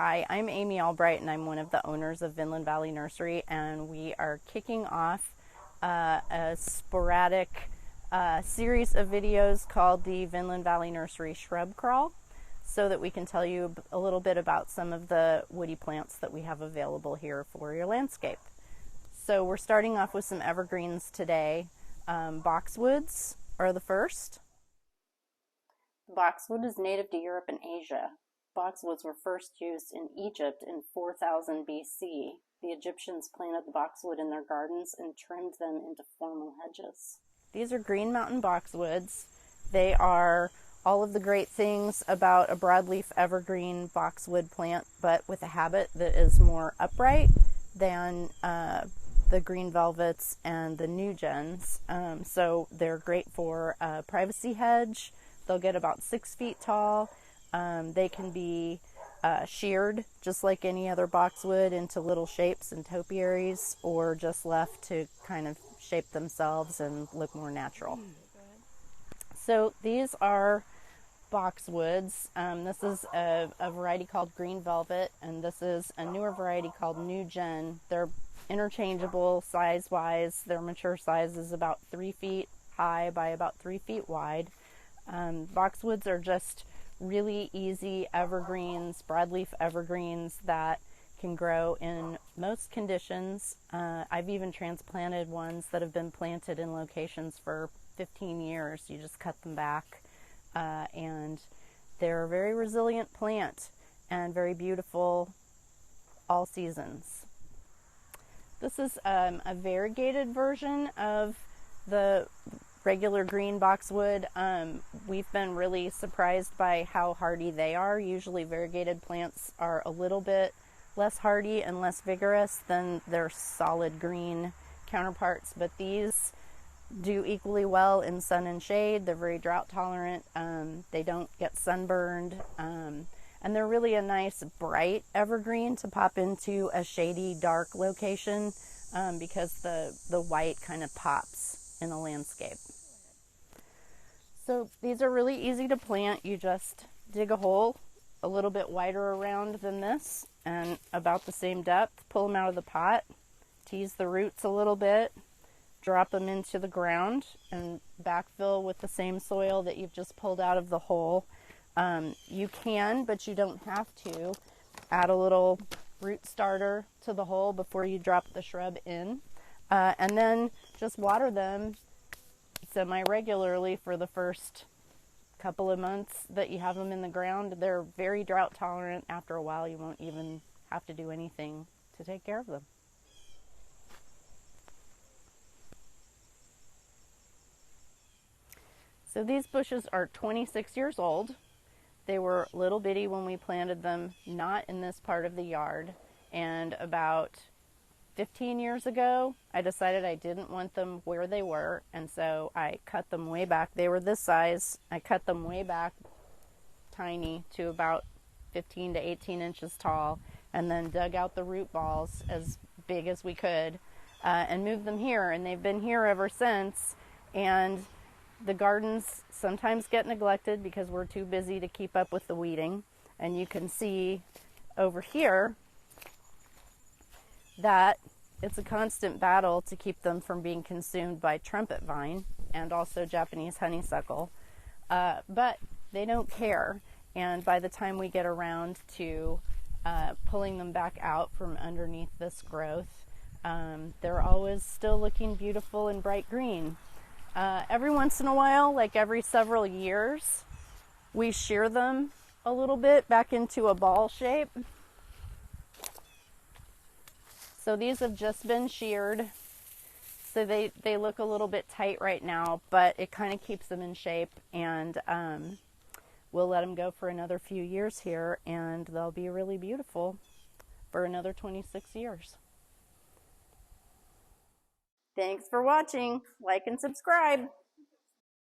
Hi, I'm Amy Albright, and I'm one of the owners of Vinland Valley Nursery, and we are kicking off a sporadic series of videos called the Vinland Valley Nursery Shrub Crawl, so that we can tell you a little bit about some of the woody plants that we have available here for your landscape. So we're starting off with some evergreens today. Boxwoods are the first. Boxwood is native to Europe and Asia. Boxwoods were first used in Egypt in 4000 BC. The Egyptians planted the boxwood in their gardens and trimmed them into formal hedges. These are green mountain boxwoods. They are all of the great things about a broadleaf evergreen boxwood plant, but with a habit that is more upright than the green velvets and the new gens. So they're great for a privacy hedge. They'll get about 6 feet tall. They can be sheared just like any other boxwood into little shapes and topiaries, or just left to kind of shape themselves and look more natural. So these are boxwoods. This is a variety called green velvet, and this is a newer variety called new gen. They're interchangeable size-wise. Their mature size is about 3 feet high by about 3 feet wide. Boxwoods are just really easy evergreens, broadleaf evergreens that can grow in most conditions. I've even transplanted ones that have been planted in locations for 15 years. You just cut them back, and they're a very resilient plant and very beautiful all seasons. This is a variegated version of the regular green boxwood. We've been really surprised by how hardy they are. Usually variegated plants are a little bit less hardy and less vigorous than their solid green counterparts, but these do equally well in sun and shade. They're very drought tolerant. They don't get sunburned, and they're really a nice bright evergreen to pop into a shady dark location, because the white kind of pops in the landscape. So these are really easy to plant. You just dig a hole a little bit wider around than this and about the same depth, pull them out of the pot, tease the roots a little bit, drop them into the ground, and backfill with the same soil that you've just pulled out of the hole. You can, but you don't have to, add a little root starter to the hole before you drop the shrub in. And then just water them semi-regularly for the first couple of months that you have them in the ground. They're very drought tolerant. After a while, you won't even have to do anything to take care of them. So these bushes are 26 years old. They were little bitty when we planted them, not in this part of the yard, and about 15 years ago, I decided I didn't want them where they were, and so I cut them way back. They were this size. I cut them way back tiny to about 15 to 18 inches tall, and then dug out the root balls as big as we could, and moved them here, and they've been here ever since. And the gardens sometimes get neglected because we're too busy to keep up with the weeding, and you can see over here that it's a constant battle to keep them from being consumed by trumpet vine and also Japanese honeysuckle, but they don't care. And by the time we get around to pulling them back out from underneath this growth, they're always still looking beautiful and bright green. Every once in a while, like every several years, we shear them a little bit back into a ball shape. So these have just been sheared, so they look a little bit tight right now, but it kind of keeps them in shape, and we'll let them go for another few years here, and they'll be really beautiful for another 26 years. Thanks for watching. Like and subscribe.